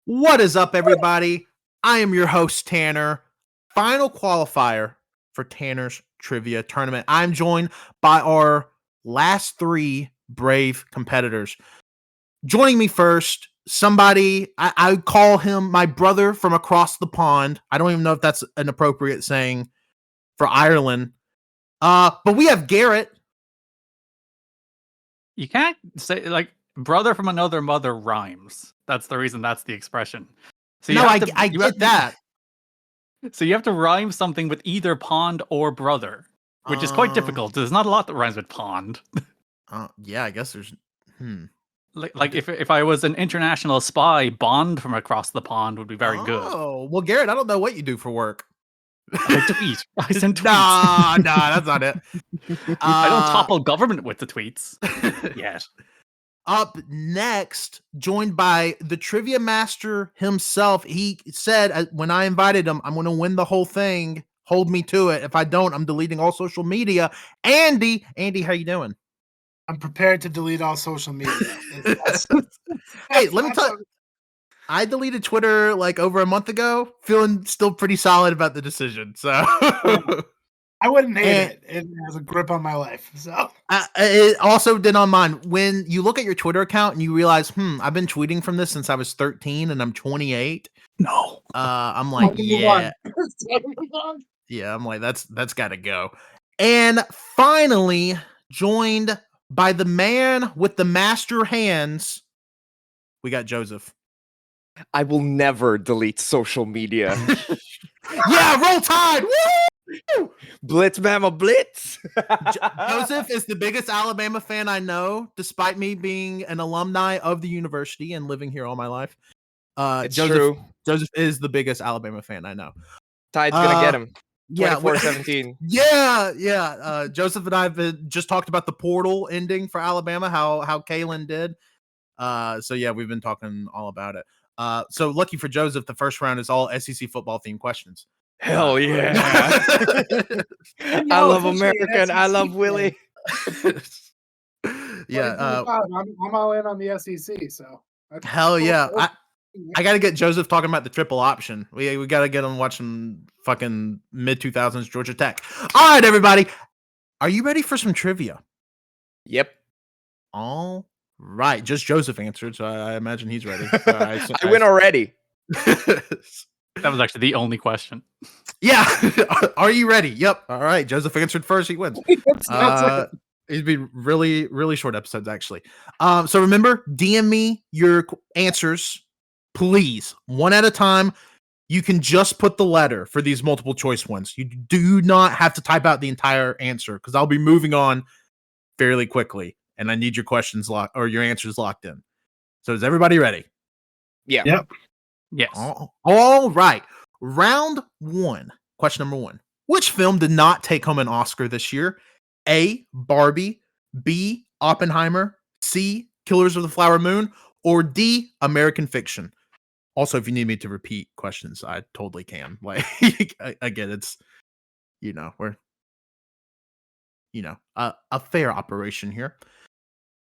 What is up, everybody? I am your host, Tanner. Final qualifier for Tanner's Trivia Tournament. I'm joined by our last three brave competitors. Joining me first, somebody, I call him my brother from across the pond. I don't even know if that's an appropriate saying for Ireland. But we have Garrett. You can't say, like, brother from another mother rhymes. That's the reason that's the expression. So I get that. So you have to rhyme something with either pond or brother, which is quite difficult. There's not a lot that rhymes with pond. Yeah, I guess there's... Like if I was an international spy, Bond from across the pond would be very good. Oh, well, Garrett, I don't know what you do for work. I tweet. I send tweets. Nah, that's not it. I don't topple government with the tweets. Yet. Up next, joined by the trivia master himself. He said when I invited him, I'm going to win the whole thing. Hold me to it. If I don't, I'm deleting all social media. Andy, how you doing? I'm prepared to delete all social media. Hey, let me tell you, I deleted Twitter like over a month ago, feeling still pretty solid about the decision. So I wouldn't hate it. It has a grip on my life. So it also did on mine. When you look at your Twitter account and you realize, I've been tweeting from this since I was 13 and I'm 28. No. I'm like, yeah. Yeah, I'm like, that's gotta go. And finally, joined by the man with the master hands, we got Joseph. I will never delete social media. Yeah, roll tide! Woo! Blitz, mama, blitz! Joseph is the biggest Alabama fan I know, despite me being an alumni of the university and living here all my life. It's true. Joseph is the biggest Alabama fan I know. Tide's gonna get him. Yeah, 24-17. Yeah. Joseph and I have just talked about the portal ending for Alabama, how Kalen did. So yeah, we've been talking all about it. So lucky for Joseph, the first round is all SEC football themed questions. Hell yeah. I love America and I love Willie. Yeah. I'm all in on the SEC, so hell yeah. I got to get Joseph talking about the triple option. We got to get him watching fucking mid-2000s Georgia Tech. All right, everybody. Are you ready for some trivia? Yep. All right. Just Joseph answered, so I imagine he's ready. I win already. That was actually the only question. Yeah. Are you ready? Yep. All right. Joseph answered first. He wins. It'd be really, really short episodes, actually. So remember, DM me your answers, please. One at a time. You can just put the letter for these multiple choice ones. You do not have to type out the entire answer because I'll be moving on fairly quickly, and I need your questions locked or your answers locked in. So is everybody ready? Yeah. Yep. Yes. All right. Round one. Question number one. Which film did not take home an Oscar this year? A, Barbie, B, Oppenheimer, C, Killers of the Flower Moon, or D, American Fiction? Also, if you need me to repeat questions, I totally can. Like, again, it's, we're, a fair operation here.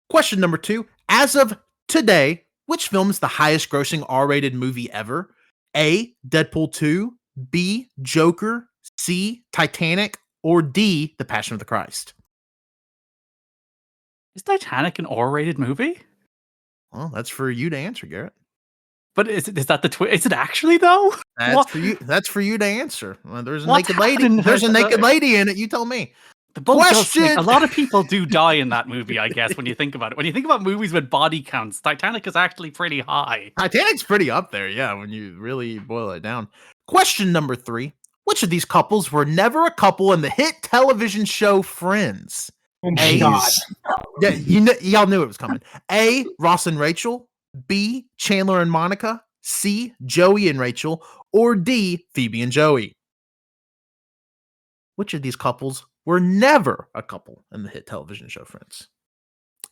Question number two. As of today, which film is the highest grossing R-rated movie ever? A, Deadpool 2, B, Joker, C, Titanic, or D, The Passion of the Christ? Is Titanic an R-rated movie? Well, that's for you to answer, Garrett. But is that the twist? Is it actually though? That's for you. That's for you to answer. Well, there's a naked lady. There's a naked lady in it. You tell me. The question. A lot of people do die in that movie, I guess, when you think about it. When you think about movies with body counts, Titanic is actually pretty high. Titanic's pretty up there, yeah, when you really boil it down. Question number three. Which of these couples were never a couple in the hit television show Friends? A, God. Yeah, y'all knew it was coming. A, Ross and Rachel. B, Chandler and Monica. C, Joey and Rachel. Or D, Phoebe and Joey? Which of these couples were never a couple in the hit television show Friends?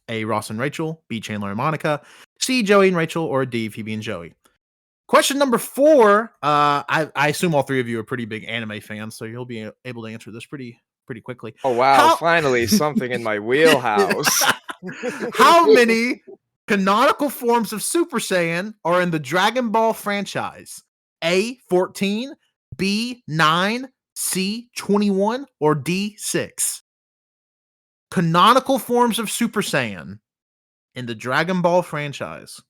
A, Ross and Rachel. B, Chandler and Monica. C, Joey and Rachel. Or D, Phoebe and Joey? Question number four. I assume all three of you are pretty big anime fans, so you'll be able to answer this pretty quickly. Oh, wow. Finally, something in my wheelhouse. How many canonical forms of Super Saiyan are in the Dragon Ball franchise? A, 14, B, 9, C, 21, or D, 6? Canonical forms of Super Saiyan in the Dragon Ball franchise.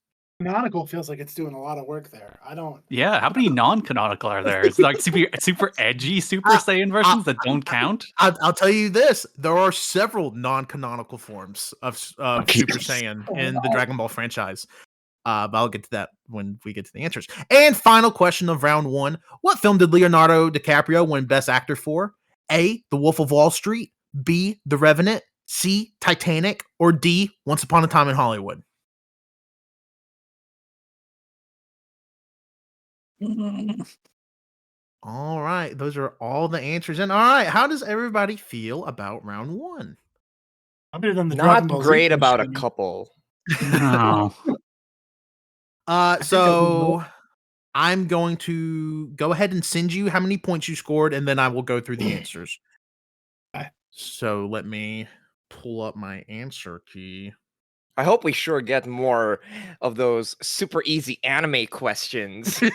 Canonical feels like it's doing a lot of work there. I don't. Yeah, how many non-canonical are there? It's like super edgy Super Saiyan versions that don't count. I'll tell you this: there are several non-canonical forms of Super Saiyan in the Dragon Ball franchise. But I'll get to that when we get to the answers. And final question of round 1: what film did Leonardo DiCaprio win Best Actor for? A, The Wolf of Wall Street, B, The Revenant, C, Titanic, or D, Once Upon a Time in Hollywood? All right, those are all the answers. And all right, how does everybody feel about round 1? I'm better than the Not Dragon Ball Z great about a question. couple. No. So I'm going to go ahead and send you how many points you scored, and then I will go through the answers. Okay. So let me pull up my answer key. I hope we sure get more of those super easy anime questions. I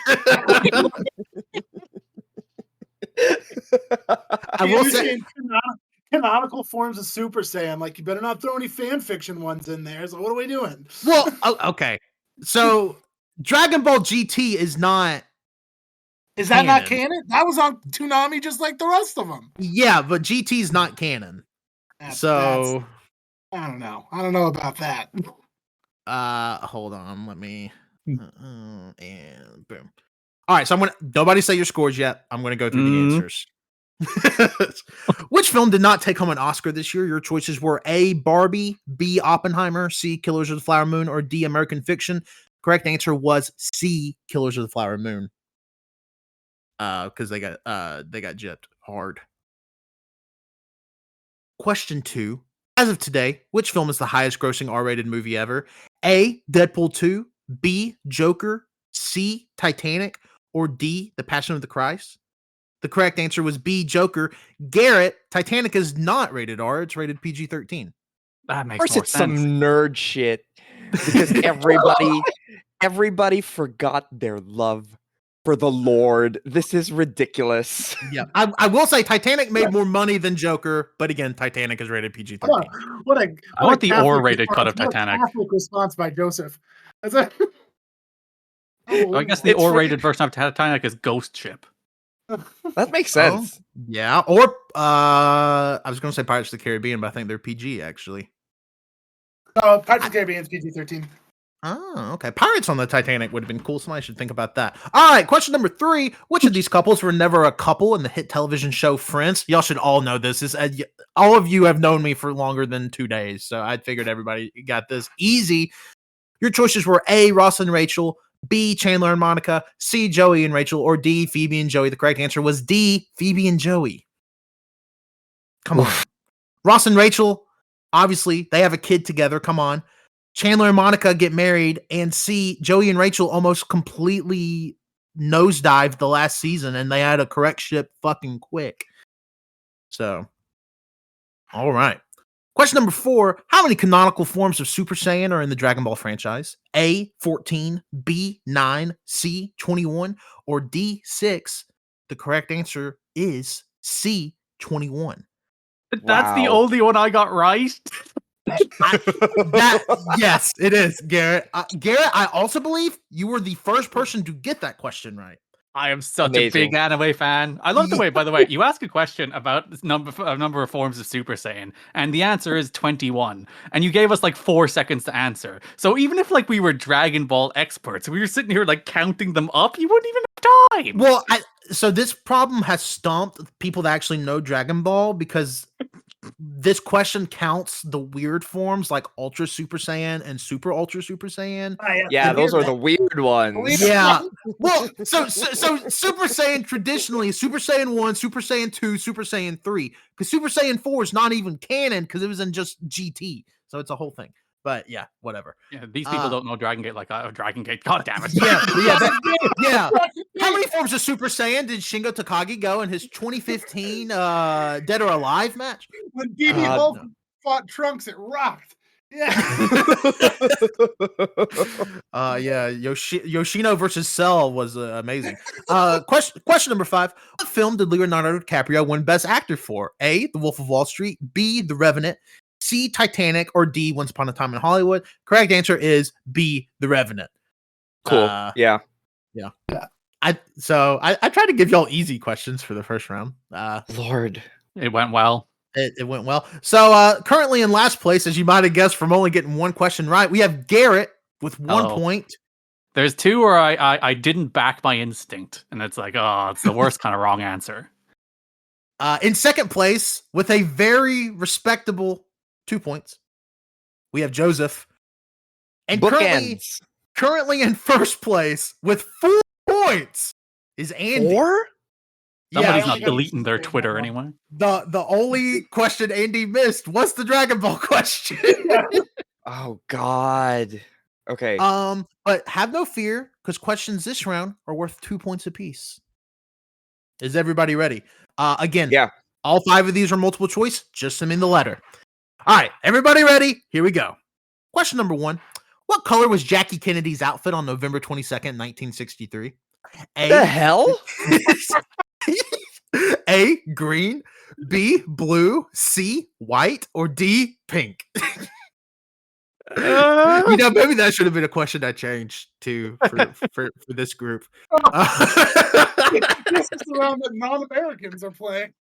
will You're say, saying canonical forms of Super Saiyan. Like, you better not throw any fan fiction ones in there. So what are we doing? well, okay. So Dragon Ball GT is not. Is that not canon. canon? That was on Toonami just like the rest of them. Yeah, but GT is not canon. So I don't know. I don't know about that. hold on. Let me. And boom. All right, so I'm gonna. Nobody say your scores yet. I'm gonna go through the answers. Which film did not take home an Oscar this year? Your choices were A, Barbie, B, Oppenheimer, C, Killers of the Flower Moon, or D, American Fiction. Correct answer was C, Killers of the Flower Moon. Because they got gypped hard. Question 2. As of today, which film is the highest grossing R-rated movie ever? A, Deadpool 2, B, Joker, C, Titanic, or D, The Passion of the Christ? The correct answer was B, Joker. Garrett, Titanic is not rated R. It's rated PG-13. That Of makes course, more it's sense. some nerd shit because everybody forgot their love for the Lord. This is ridiculous. Yeah, I will say Titanic made more money than Joker, but again, Titanic is rated PG-13. I want the R-rated cut of Titanic. Catholic response by Joseph. That's I guess the R-rated version of Titanic is Ghost Ship. That makes sense. Yeah, or I was going to say Pirates of the Caribbean, but I think they're PG actually. Pirates of the Caribbean is PG-13. Oh, okay. Pirates on the Titanic would have been cool. Somebody should think about that. All right, question number 3. Which of these couples were never a couple in the hit television show Friends? Y'all should all know this. All of you have known me for longer than 2 days, so I figured everybody got this easy. Your choices were A, Ross and Rachel, B, Chandler and Monica, C, Joey and Rachel, or D, Phoebe and Joey. The correct answer was D, Phoebe and Joey. Come on. Ross and Rachel, obviously, they have a kid together. Come on. Chandler and Monica get married, and C, Joey and Rachel almost completely nosedived the last season, and they had to correct ship fucking quick. So, all right. Question number 4. How many canonical forms of Super Saiyan are in the Dragon Ball franchise? A, 14, B, 9, C, 21, or D, 6? The correct answer is C, 21. That's the Wow. only one I got right. Yes, it is, Garrett. Garrett, I also believe you were the first person to get that question right. I am such Amazing. a big anime fan. I love the way, by the way, you ask a question about this number of forms of Super Saiyan, and the answer is 21. And you gave us like 4 seconds to answer. So even if like we were Dragon Ball experts, we were sitting here like counting them up, you wouldn't even have time. Well, so this problem has stumped people that actually know Dragon Ball because this question counts the weird forms like Ultra Super Saiyan and Super Ultra Super Saiyan. Yeah, those are the weird ones. Yeah. Well, so Super Saiyan traditionally is Super Saiyan 1, Super Saiyan 2, Super Saiyan 3. Because Super Saiyan 4 is not even canon because it was in just GT. So it's a whole thing. But yeah, whatever. Yeah, these people don't know Dragon Gate like Dragon Gate. God damn it. Yeah. How many forms of Super Saiyan did Shingo Takagi go in his 2015 Dead or Alive match? When BB Hulk fought Trunks, it rocked. Yeah, Yoshino versus Cell was amazing. Question number 5. What film did Leonardo DiCaprio win Best Actor for? A. The Wolf of Wall Street. B. The Revenant. C. Titanic. Or D. Once Upon a Time in Hollywood. Correct answer is B. The Revenant. Cool. Yeah. I tried to give y'all easy questions for the first round. Lord. It went well. It went well. So currently in last place, as you might have guessed from only getting one question right, we have Garrett with 1 point. There's 2 where I didn't back my instinct, and it's like, oh, it's the worst kind of wrong answer. In second place, with a very respectable 2 points, we have Joseph. And Bookends. currently in first place with 4 points is Andy. 4? Somebody's I not only got deleting their the Twitter one. anyway. The only question Andy missed was the Dragon Ball question. Oh God. Okay. But have no fear, because questions this round are worth 2 points apiece. Is everybody ready? Again, Yeah. all 5 of these are multiple choice. Just send in the letter. All right, everybody ready? Here we go. Question number 1. What color was Jackie Kennedy's outfit on November 22nd, 1963? The hell? A, green. B, blue. C, white. Or D, pink. Maybe that should have been a question I changed to for this group. This is the round that non-Americans are playing.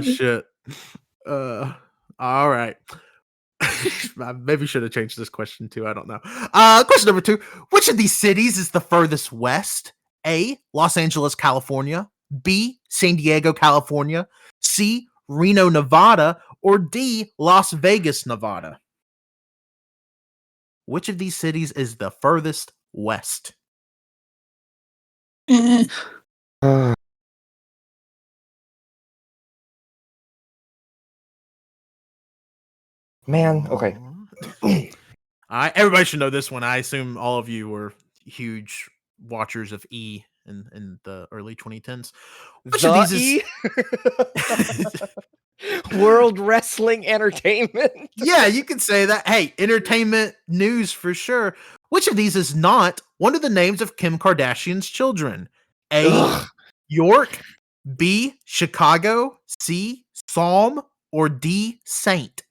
Shit. All right. I maybe should have changed this question too. I don't know. Question number 2. Which of these cities is the furthest west? A, Los Angeles, California. B, San Diego, California. C, Reno, Nevada. Or D, Las Vegas, Nevada. Which of these cities is the furthest west? Man, okay. All right, everybody should know this one. I assume all of you were huge watchers of E in the early 2010s. Which of these is World Wrestling Entertainment? Yeah, you can say that. Hey, entertainment news for sure. Which of these is not one of the names of Kim Kardashian's children? A, Ugh. York. B, Chicago. C, Psalm. Or D, Saint.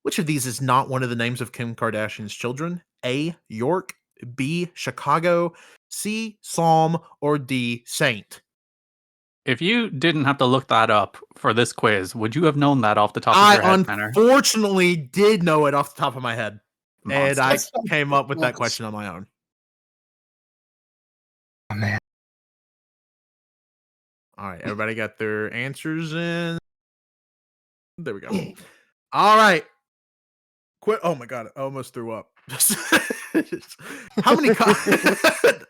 Which of these is not one of the names of Kim Kardashian's children? A, York. B, Chicago. C, Psalm. Or D, Saint. If you didn't have to look that up for this quiz, would you have known that off the top of your head, Tanner? Unfortunately did know it off the top of my head. And I Monsters. came up with that question on my own. Oh, man. All right, everybody got their answers in. There we go. All right. Quit. Oh my god, I almost threw up. How many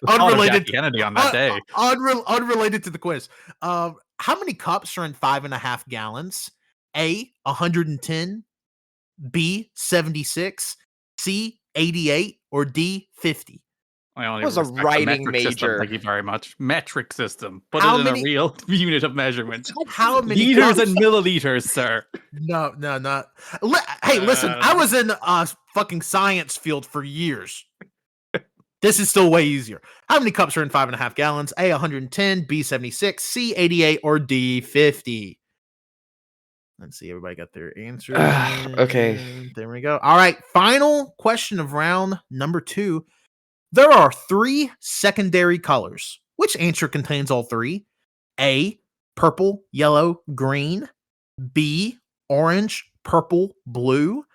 unrelated Kennedy on that day? Unrelated to the quiz. How many cups are in 5.5 gallons? A, 110. B, 76. C, 88. Or D, 50. I only It was a respect the writing metric system, major. thank you very much. Metric system. Put How it in many- a real unit of measurement. How many Liters cups? and milliliters, sir. No, not. Hey, listen, I was in fucking science field for years. This is still way easier. How many cups are in 5.5 gallons? A, 110. B, 76. C, 88. Or D, 50. Let's see. Everybody got their answers. Okay. There we go. All right. Final question of round number 2. There are 3 secondary colors. Which answer contains all 3? A, purple, yellow, green. B, orange, purple, blue.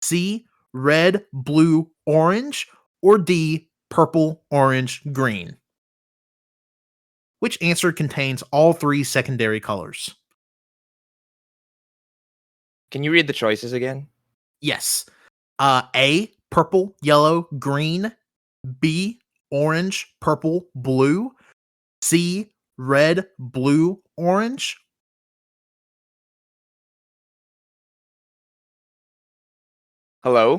C, red, blue, orange. Or D, purple, orange, green. Which answer contains all 3 secondary colors? Can you read the choices again? Yes. A, purple, yellow, green. B, orange, purple, blue. C, red, blue, orange. Hello?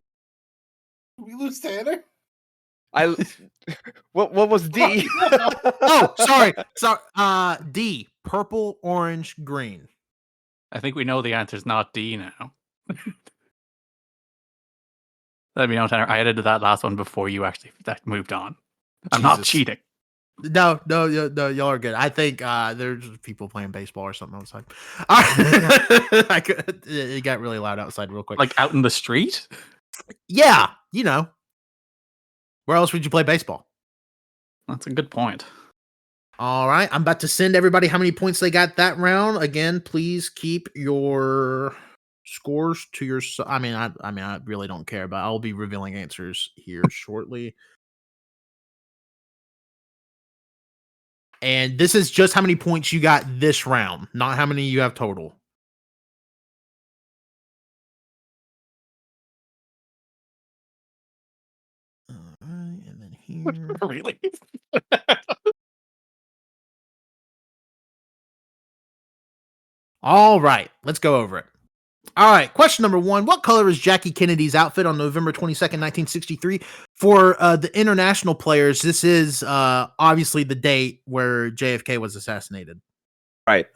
Did we lose Tanner? What was D? Oh, sorry. D, purple, orange, green. I think we know the answer's not D now. Let me know, Tanner. I edited that last one before you actually moved on. I'm not Jesus. cheating. No, y'all are good. I think there's people playing baseball or something outside. It got really loud outside real quick. Like out in the street? Yeah, you know. Where else would you play baseball? That's a good point. All right, I'm about to send everybody how many points they got that round. Again, please keep your scores to your. I mean, I really don't care, but I'll be revealing answers here shortly. And this is just how many points you got this round, not how many you have total. All right, and then here. Really? All right, let's go over it. All right, question number 1. What color is Jackie Kennedy's outfit on November 22nd, 1963? For the international players, this is obviously the date where JFK was assassinated. Right.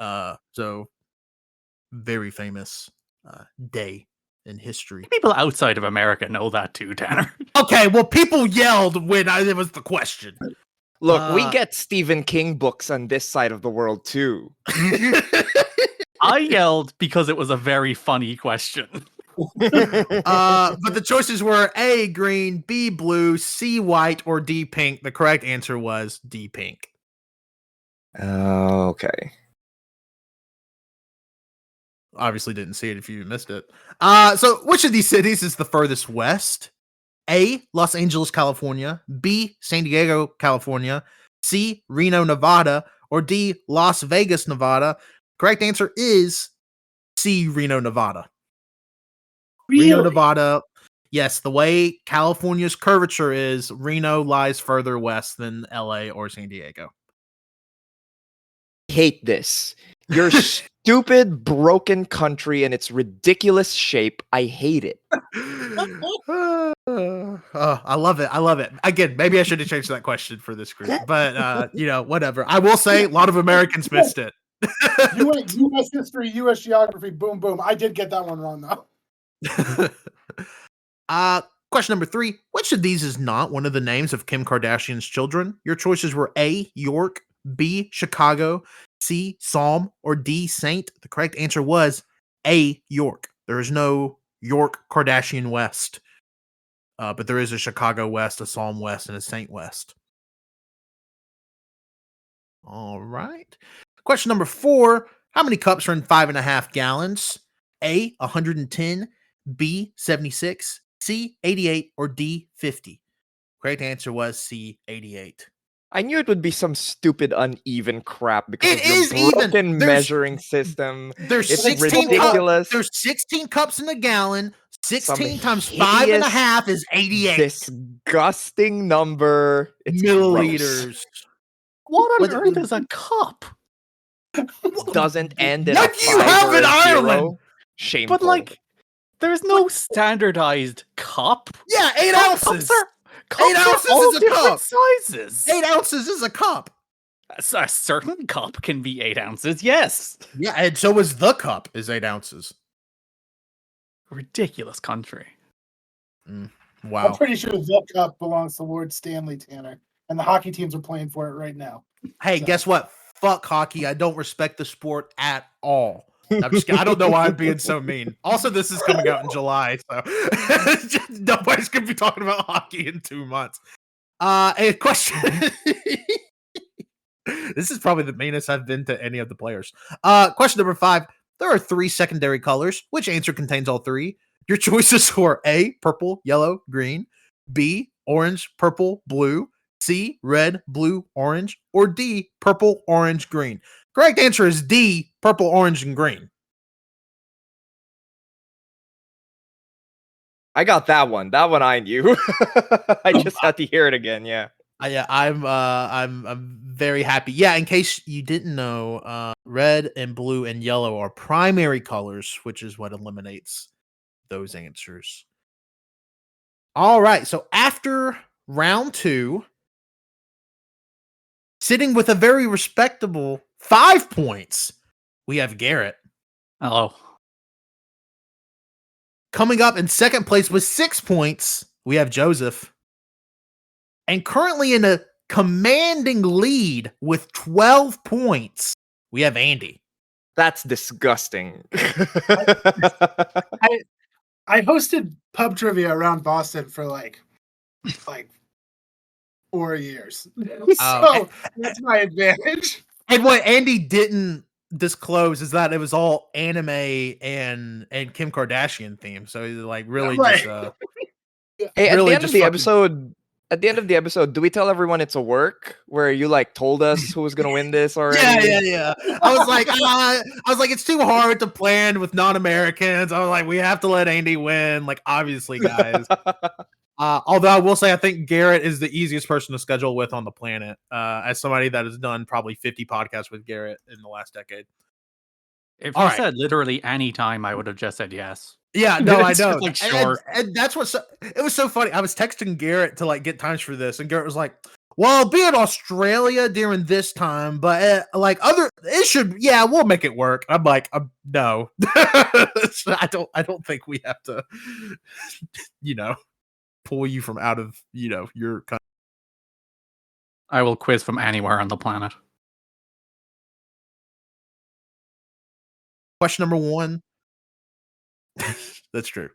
So, very famous day in history. People outside of America know that too, Tanner. Okay, well, people yelled when it was the question. Look, we get Stephen King books on this side of the world too. I yelled because it was a very funny question. But the choices were A, green, B, blue, C, white, or D, pink. The correct answer was D, pink. Okay. Obviously didn't see it if you missed it. So which of these cities is the furthest west? A, Los Angeles, California. B, San Diego, California. C, Reno, Nevada. Or D, Las Vegas, Nevada. Correct answer is C, Reno, Nevada. Really? Reno, Nevada. Yes, the way California's curvature is, Reno lies further west than LA or San Diego. Hate this. Your stupid, broken country and its ridiculous shape. I hate it. I love it. I love it. Again, maybe I should have changed that question for this group, but whatever. I will say a lot of Americans missed it. U.S. history, U.S. geography, boom, boom. I did get that one wrong, though. Question number 3. Which of these is not one of the names of Kim Kardashian's children? Your choices were A, York, B, Chicago, C, Psalm, or D, Saint. The correct answer was A, York. There is no York Kardashian West, but there is a Chicago West, a Psalm West, and a Saint West. All right. Question number 4. How many cups are in 5.5 gallons? A, 110, B, 76, C, 88, or D, 50? Correct answer was C, 88. I knew it would be some stupid uneven crap because It of your is even. broken There's- measuring system. There's It's 16 ridiculous. There's 16 cups in a gallon. 16 times hideous 5.5 is 88 Disgusting number. It's milliliters. gross. What on What- earth is a cup? Doesn't end in What a do you have 5 or in a 0. Ireland? Shameful. But like, there's no standardized cup. Yeah, 8 Cups ounces. Cups 8 are ounces all is a different cup. sizes. 8 ounces is a cup. A certain cup can be 8 ounces, yes. Yeah, and so is the cup is 8 ounces. Ridiculous country. Wow. I'm pretty sure the cup belongs to Lord Stanley, Tanner, and the hockey teams are playing for it right now. Hey, So- guess what? Fuck hockey. I don't respect the sport at all. I'm just kidding. I don't know why I'm being so mean. Also, this is coming out in July, so nobody's gonna be talking about hockey in 2 months. A question. This is probably the meanest I've been to any of the players. Question number 5. There are 3 secondary colors. Which answer contains all 3? Your choices were A, purple, yellow, green, B, orange, purple, blue, C, red, blue, orange, or D, purple, orange, green. Correct answer is D, purple, orange, and green. I got that one. That one I knew. I just had to hear it again. Yeah. Yeah, I'm very happy. Yeah, in case you didn't know, red and blue and yellow are primary colors, which is what eliminates those answers. All right, so after round 2, sitting with a very respectable 5 points, we have Garrett. Hello. Coming up in second place with 6 points, we have Joseph. And currently in a commanding lead with 12 points, we have Andy. That's disgusting. I hosted pub trivia around Boston for like 4 years. So that's my advantage. And what Andy didn't disclose is that it was all anime and Kim Kardashian themed. So he's like really Right. just Hey, at really the end of just the fucking- episode, do we tell everyone it's a work where you like told us who was gonna win this already? Yeah. I was like, it's too hard to plan with non-Americans. I was like, we have to let Andy win. Like, obviously, guys. Although I will say, I think Garrett is the easiest person to schedule with on the planet. As somebody that has done probably 50 podcasts with Garrett in the last decade. If All you right. said literally any time, I would have just said yes. Yeah, no, I It's just know. like, sure. And that's what it was so funny. I was texting Garrett to like get times for this, and Garrett was like, "Well, I'll be in Australia during this time, but we'll make it work." I'm like, no, I don't think we have to, pull you from out of your country. I will quiz from anywhere on the planet. Question number 1. That's true.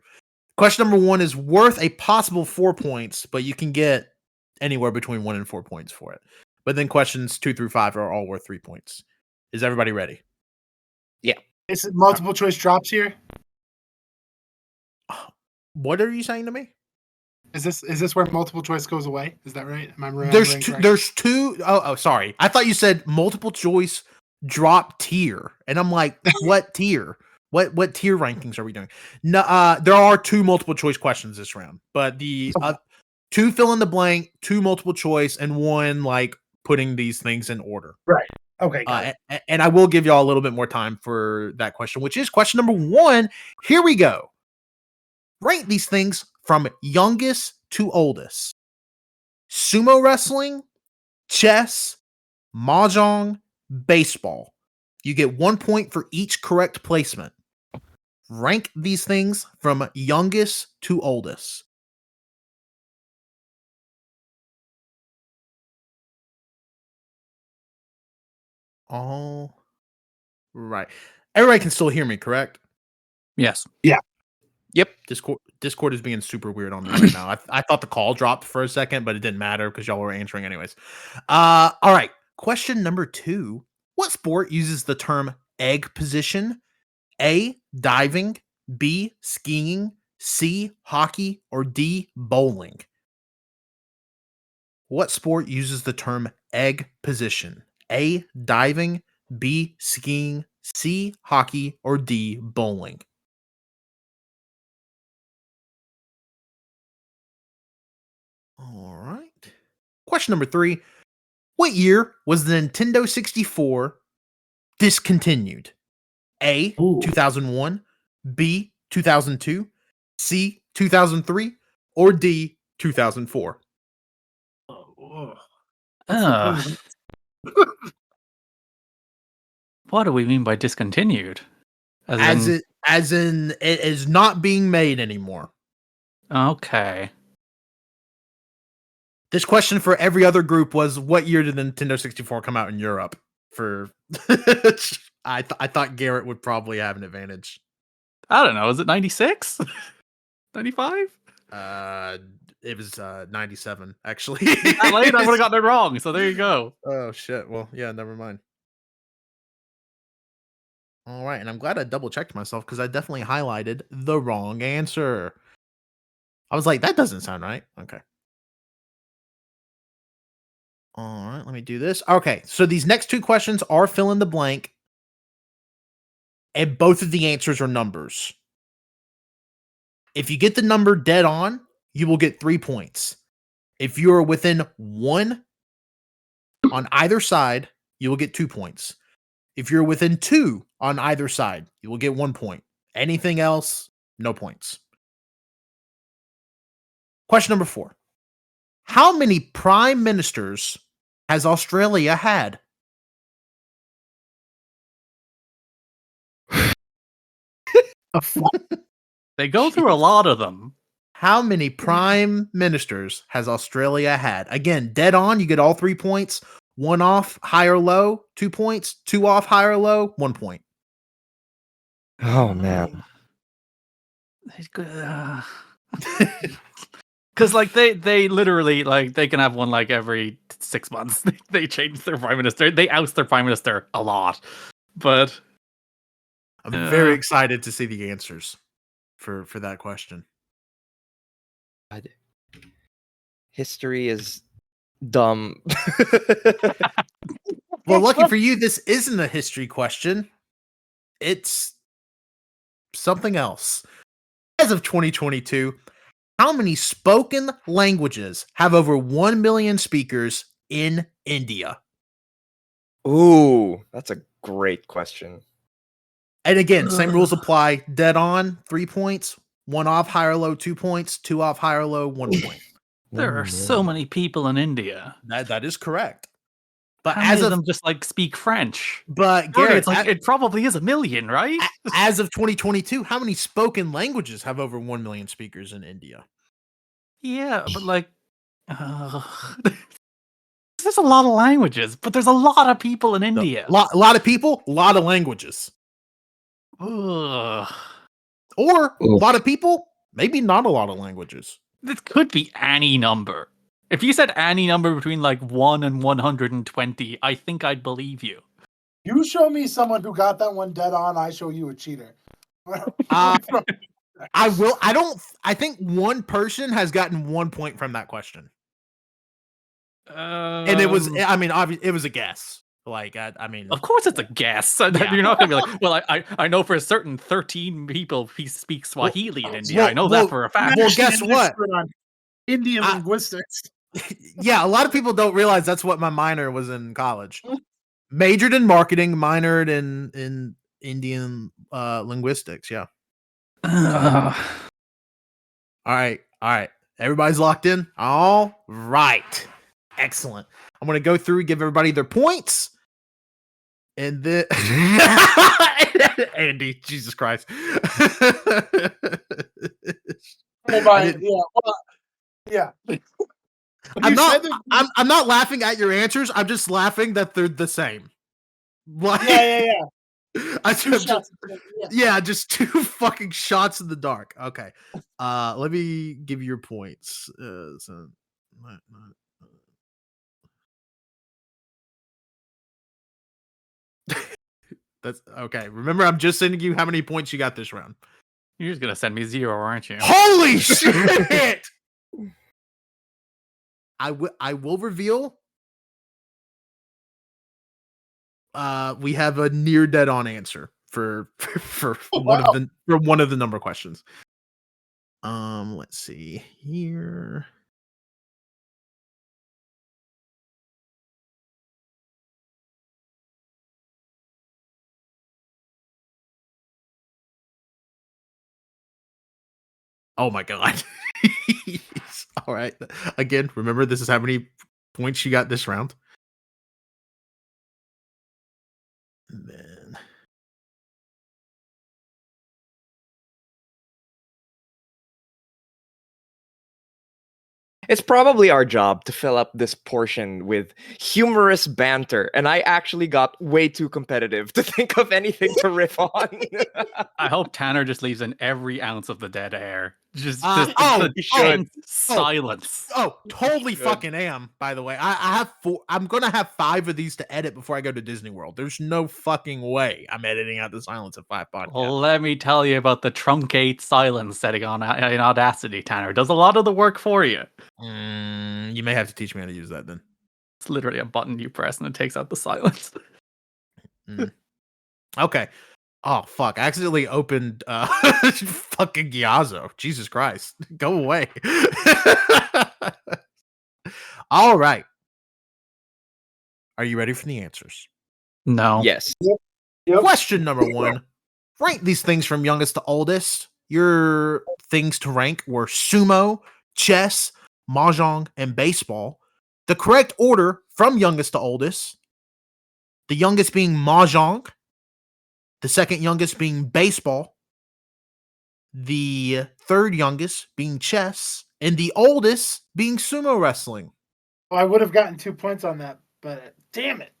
Question number 1 is worth a possible 4 points, but you can get anywhere between 1 and 4 points for it. But then questions 2 through 5 are all worth 3 points. Is everybody ready? Is it multiple choice drops here? What are you saying to me? Is this where multiple choice goes away? Is that right? Am I remembering correctly? There's two. Oh, sorry. I thought you said multiple choice drop tier, and I'm like, what tier? What tier rankings are we doing? No, there are 2 multiple choice questions this round, but the 2 fill in the blank, 2 multiple choice, and 1 like putting these things in order. Right. Okay. Got it. And I will give y'all a little bit more time for that question, which is question number 1. Here we go. Rank these things from youngest to oldest: sumo wrestling, chess, mahjong, baseball. You get 1 point for each correct placement. Rank these things from youngest to oldest. All right. Everybody can still hear me, correct? Yes. Yep. Discord is being super weird on me right now. I thought the call dropped for a second, but it didn't matter because y'all were answering anyways. All right. Question number 2. What sport uses the term egg position? A, diving, B, skiing, C, hockey, or D, bowling? What sport uses the term egg position? A, diving, B, skiing, C, hockey, or D, bowling? All right. Question number 3. What year was the Nintendo 64 discontinued? A, 2001, B, 2002, C, 2003, or D, 2004? What do we mean by discontinued? As in it is not being made anymore. Okay. This question for every other group was, what year did the Nintendo 64 come out in Europe? For I thought Garrett would probably have an advantage. I don't know. Is it 96? 95? It was 97 actually. That late, I would have gotten it wrong. So there you go. Oh shit. Well, yeah, never mind. All right, and I'm glad I double checked myself because I definitely highlighted the wrong answer. I was like, that doesn't sound right. Okay. All right, let me do this. Okay, so these next 2 questions are fill in the blank, and both of the answers are numbers. If you get the number dead on, you will get 3 points. If you are within 1 on either side, you will get 2 points. If you're within 2 on either side, you will get 1 point. Anything else, no points. Question number 4. How many prime ministers has Australia had? They go through a lot of them. How many prime ministers has Australia had? Again, dead on, you get all 3 points. 1 off, high or low, 2 points. 2 off, high or low, 1 point. Oh man. Because like they literally like they can have one like every 6 months. They change their prime minister. They oust their prime minister a lot. But I'm very excited to see the answers for that question. God. History is dumb. Well, lucky for you, this isn't a history question. It's something else. As of 2022, how many spoken languages have over 1 million speakers in India? Ooh, that's a great question. And again, same rules apply. Dead on, 3 points. 1 off, high or low, 2 points. 2 off, high or low, 1 point. there are so many people in India. That is correct. But How many as of of them just like speak French? but Surely Garrett, it's like it probably is 1 million, right? as of 2022, how many spoken languages have over 1 million speakers in India? Yeah, but like there's a lot of languages, but there's a lot of people in India. A lot of people, a lot of languages. Ugh. Or a lot of people, maybe not a lot of languages. This could be any number. If you said any number between like 1 and 120, I think I'd believe you. You show me someone who got that one dead on, I show you a cheater. I will. I think one person has gotten 1 point from that question. And it was, I mean, obviously, it was a guess. Like, I mean, of course it's a guess. Yeah. You're not going to be like, well, I know for a certain 13 people speak Swahili in India. I know that for a fact. Well, guess what? Indian linguistics. Yeah, a lot of people don't realize that's what my minor was in college. Majored in marketing, minored in Indian linguistics. Yeah. All right. Everybody's locked in. All right. Excellent. I'm going to go through, give everybody their points. And then Andy, Jesus Christ. Yeah. I'm not laughing at your answers. I'm just laughing that they're the same. Like, Yeah. Just 2 fucking shots in the dark. Okay. Let me give you your points. That's okay. Remember, I'm just sending you how many points you got this round. You're just going to send me 0, aren't you? Holy shit! I will reveal. We have a near dead on answer for one of the number questions. Let's see here. Oh my god. All right. Again, remember this is how many points you got this round. And then It's probably our job to fill up this portion with humorous banter, and I actually got way too competitive to think of anything to riff on. I hope Tanner just leaves in every ounce of the dead air. Just he should. Silence. Oh, totally fucking am, by the way. I have 4. I'm gonna have 5 of these to edit before I go to Disney World. There's no fucking way I'm editing out the Silence of 5 podcast. Well, let me tell you about the truncate silence setting on in Audacity, Tanner. It does a lot of the work for you. You may have to teach me how to use that then. It's literally a button you press and it takes out the silence. Okay. Oh fuck! I accidentally opened fucking Gyazo. Jesus Christ! Go away. All right. Are you ready for the answers? No. Yes. Yep. Question number 1. Rank these things from youngest to oldest. Your things to rank were sumo, chess, mahjong, and baseball. The correct order from youngest to oldest. The youngest being mahjong. The second youngest being baseball. the third youngest being chess, and the oldest being sumo wrestling. I would have gotten 2 points on that, but damn it.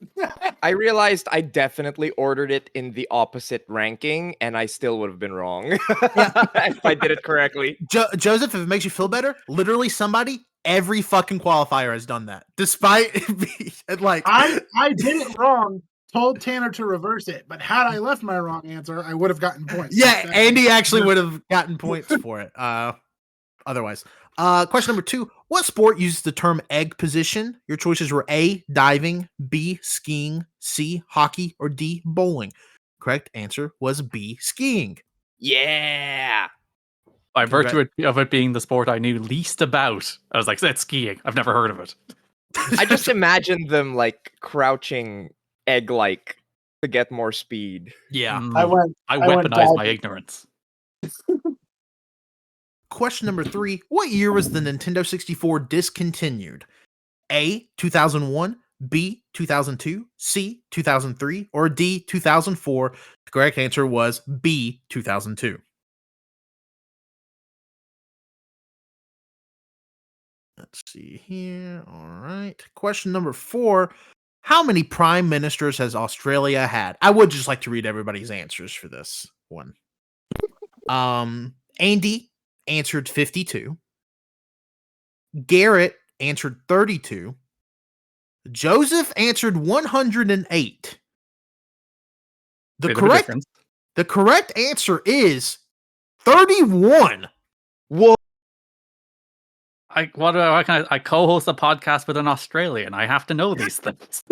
I realized I definitely ordered it in the opposite ranking, and I still would have been wrong if I did it correctly. Joseph, if it makes you feel better, literally every fucking qualifier has done that. Despite like I did it wrong, told Tanner to reverse it, but had I left my wrong answer, I would have gotten points. yeah, Andy actually would have gotten points for it. Otherwise. Question number 2. What sport uses the term egg position? Your choices were A, diving, B, skiing, C, hockey, or D, bowling. Correct answer was B, skiing. Yeah. By virtue of it being the sport I knew least about, I was like, that's skiing. I've never heard of it. I just imagined them like crouching egg-like to get more speed. Yeah. Mm, I went weaponized my diving. ignorance. Question number 3. What year was the Nintendo 64 discontinued? A, 2001, B, 2002, C, 2003, or D, 2004? The correct answer was B, 2002. Let's see here. All right. Question number 4. How many prime ministers has Australia had? I would just like to read everybody's answers for this one. Andy answered 52. Garrett answered 32. Joseph answered 108. The correct answer is 31. Whoa. I co-host a podcast with an Australian. I have to know these things.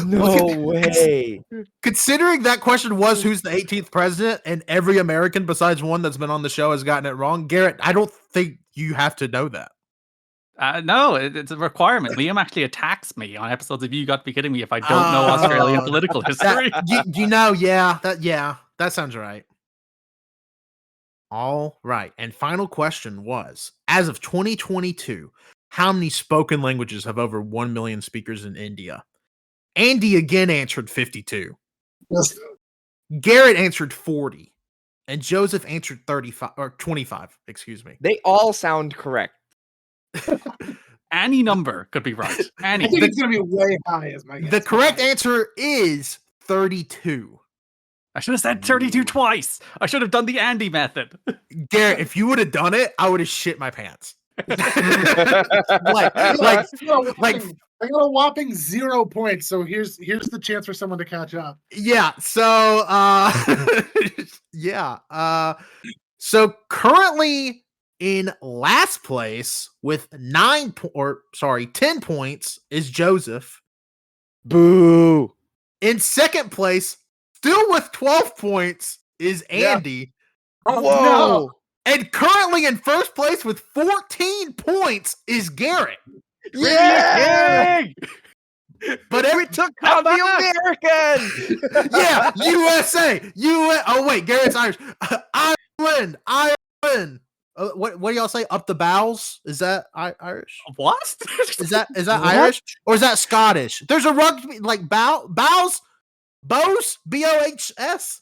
No way. Considering that question was who's the 18th president, and every American besides one that's been on the show has gotten it wrong, Garrett, I don't think you have to know that. No, it's a requirement. Liam actually attacks me on episodes of You Got to Be Kidding Me if I don't know Australian political history. That sounds right. All right. And final question was, as of 2022, how many spoken languages have over 1 million speakers in India? Andy again answered 52. Yes. Garrett answered 40. And Joseph answered 35 or 25, excuse me. They all sound correct. Any number could be right. I think it's going to be way high as my guess. The correct answer is 32. I should have said 32 twice. I should have done the Andy method. Garrett, if you would have done it, I would have shit my pants. I got a whopping 0 points, so here's the chance for someone to catch up. Yeah, so so currently in last place with 10 points is Joseph. Boo. In second place, still with 12 points, is Andy. Oh, Whoa. no. And currently in first place with 14 points is Garrett. Yeah. But We took on the American. yeah, USA. Oh wait, Garrett's Irish. Ireland. What do y'all say? Up the bowels? Is that Irish? What? Is that Irish or is that Scottish? There's a rugby like bows, Bows, BOHS.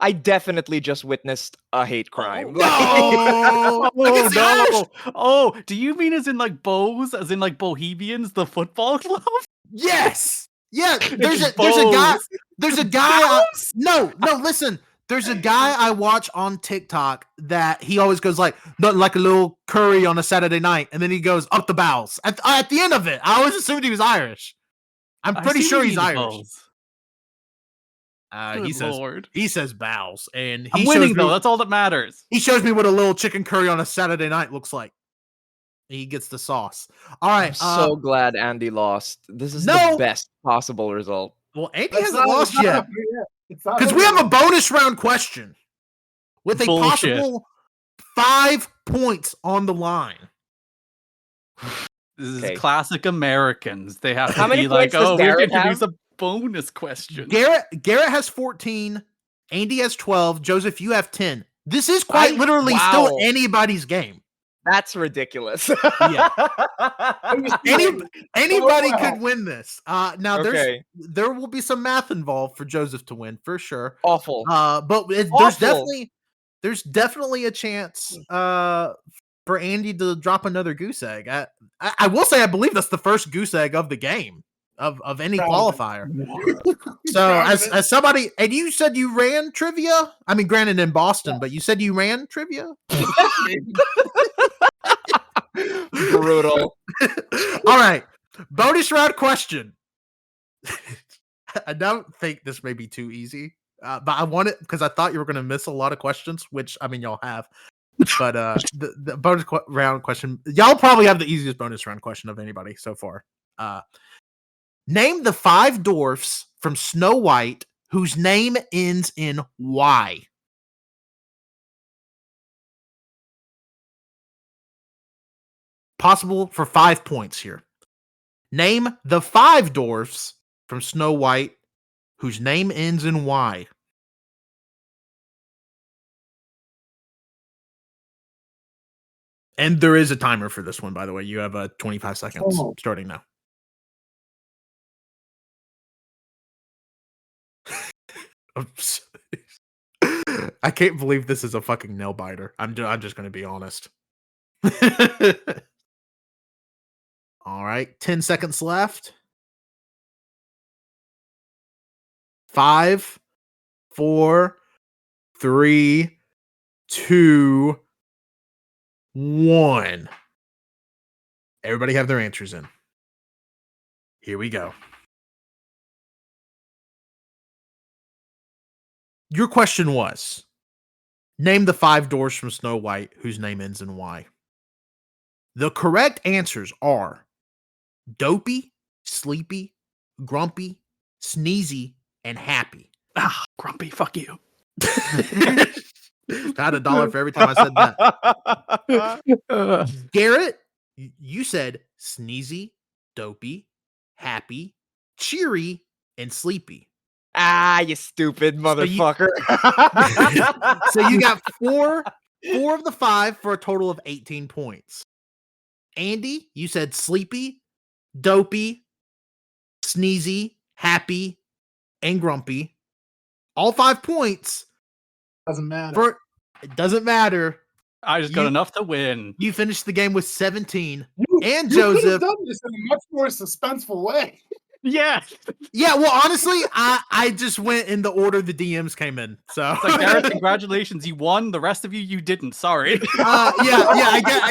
I definitely just witnessed a hate crime. No, Against the Irish? Oh, do you mean as in like Bows, as in like Bohemians, the football club? Yes. Yeah. There's a guy. There's a guy. No. Listen. There's a guy I watch on TikTok that he always goes like nothing like a little curry on a Saturday night, and then he goes up the bowels at the end of it. I always assumed he was Irish. I'm pretty sure he's Irish. He says bowels, and I'm winning though. That's all that matters. He shows me what a little chicken curry on a Saturday night looks like. He gets the sauce. All right. I'm so glad Andy lost. This is the best possible result. Well, Andy hasn't lost yet. Because we have a bonus round question with a possible 5 points on the line. This is classic Americans. They have How to many be like, points does we have to Garrett introduce a bonus question. Garrett has 14. Andy has 12. Joseph, you have 10. This is quite literally still anybody's game. That's ridiculous. Yeah. Anybody could win this. Now there will be some math involved for Joseph to win for sure. Awful. But there's there's definitely a chance for Andy to drop another goose egg. I will say I believe that's the first goose egg of the game of any qualifier. So as somebody, and you said you ran trivia. I mean, granted in Boston, but you said you ran trivia. Brutal. All right, bonus round question. I don't think this may be too easy, but I want it because I thought you were going to miss a lot of questions, which I mean y'all have. But the bonus round question, y'all probably have the easiest bonus round question of anybody so far. Name the 5 dwarfs from Snow White whose name ends in Y. Possible for 5 points here. Name the 5 dwarfs from Snow White whose name ends in Y. And there is a timer for this one, by the way. You have 25 seconds starting now. I can't believe this is a fucking nail biter. I'm just going to be honest. All right, 10 seconds left. 5, 4, 3, 2, 1. Everybody have their answers in. Here we go. Your question was, name the 5 dwarfs from Snow White whose name ends in Y. The correct answers are Dopey, Sleepy, Grumpy, Sneezy, and Happy. Ah, Grumpy, fuck you. I had $1 for every time I said that. Garrett, you said Sneezy, Dopey, Happy, Cheery, and Sleepy. Ah, you stupid motherfucker. So you got 4 of the 5 for a total of 18 points. Andy, you said Sleepy, Dopey, Sneezy, Happy, and Grumpy. All 5 points. Doesn't matter. It doesn't matter. I just got enough to win. You finished the game with 17. And Joseph. You have done this in a much more suspenseful way. Yeah. Yeah, well, honestly, I just went in the order the DMs came in. So It's like, Garrett, congratulations, you won. The rest of you didn't. Sorry. I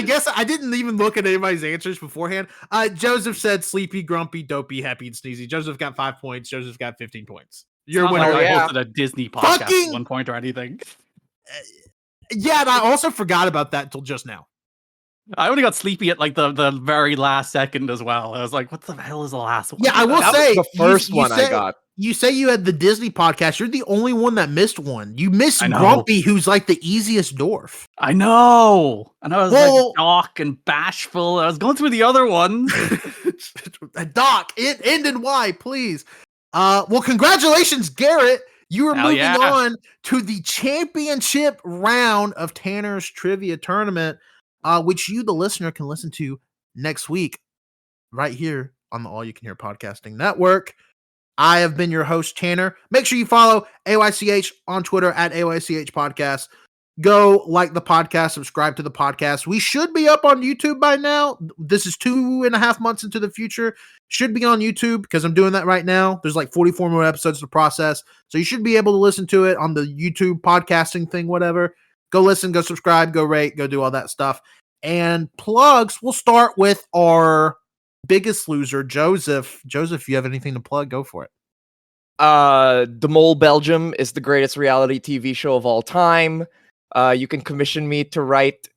guess I didn't even look at anybody's answers beforehand. Joseph said Sleepy, Grumpy, Dopey, Happy, and Sneezy. Joseph got 5 points. Joseph got 15 points. You're winner. like I hosted a Disney podcast at one point or anything. Yeah, and I also forgot about that until just now. I only got Sleepy at like the very last second as well. I was like, what the hell is the last one? Yeah, I will say the first one I got. You say you had the Disney podcast. You're the only one that missed one. You missed Grumpy, who's like the easiest dwarf. I know. And I was like Doc and Bashful. I was going through the other ones. Doc, it ended Y, please. Well, congratulations, Garrett. You are moving on to the championship round of Tanner's Trivia Tournament, which you, the listener, can listen to next week right here on the All You Can Hear Podcasting Network. I have been your host, Tanner. Make sure you follow AYCH on Twitter at AYCH Podcast. Go like the podcast, subscribe to the podcast. We should be up on YouTube by now. This is 2.5 months into the future. Should be on YouTube because I'm doing that right now. There's like 44 more episodes to process. So you should be able to listen to it on the YouTube podcasting thing, whatever. Go listen, go subscribe, go rate, go do all that stuff. And plugs, we'll start with our biggest loser, Joseph. Joseph, you have anything to plug? Go for it. The Mole Belgium is the greatest reality TV show of all time. You can commission me to write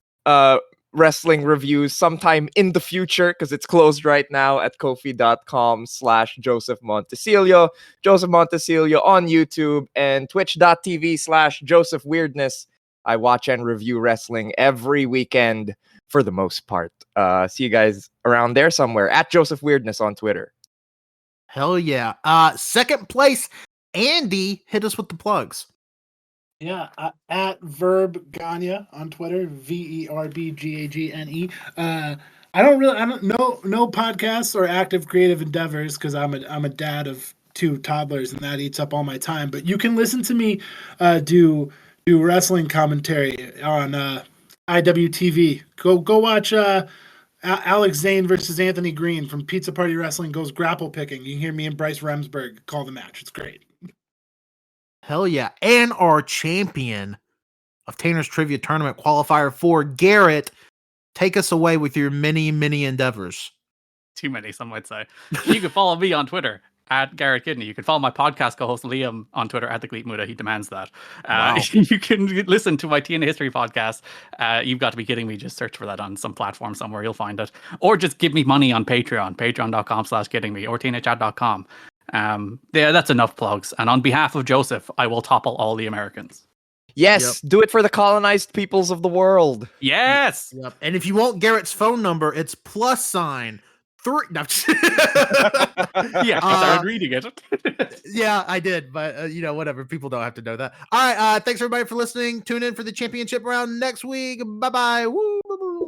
wrestling reviews sometime in the future because it's closed right now at kofi.com/Joseph Montecillo. Joseph Montecillo on YouTube and twitch.tv/Joseph Weirdness. I watch and review wrestling every weekend for the most part. See you guys around there somewhere at Joseph Weirdness on Twitter. Hell yeah. Second place, Andy, hit us with the plugs. Yeah, at Verb Ganya on Twitter, VERBGAGNE. I don't no podcasts or active creative endeavors because I'm a dad of 2 toddlers and that eats up all my time. But you can listen to me do do wrestling commentary on IWTV. Go watch Alex Zane versus Anthony Green from Pizza Party Wrestling goes grapple picking. You can hear me and Bryce Remsburg call the match. It's great. Hell yeah. And our champion of Tanner's Trivia Tournament Qualifier 4, Garrett, take us away with your many, many endeavors. Too many, some might say. You can follow me on Twitter at Garrett Kidney. You can follow my podcast co-host Liam on Twitter at the Gleet Muda. He demands that. Wow. You can listen to my TNA History podcast. You've got to be kidding me. Just search for that on some platform somewhere. You'll find it. Or just give me money on Patreon. Patreon.com/kiddingme or TNAchat.com. Yeah, that's enough plugs. And on behalf of Joseph, I will topple all the Americans. Yes, do it for the colonized peoples of the world. Yes. Yep. And if you want Garrett's phone number, it's +3. No. Yeah, I started reading it. Yeah, I did, but whatever. People don't have to know that. All right, thanks everybody for listening. Tune in for the championship round next week. Bye bye. Woo.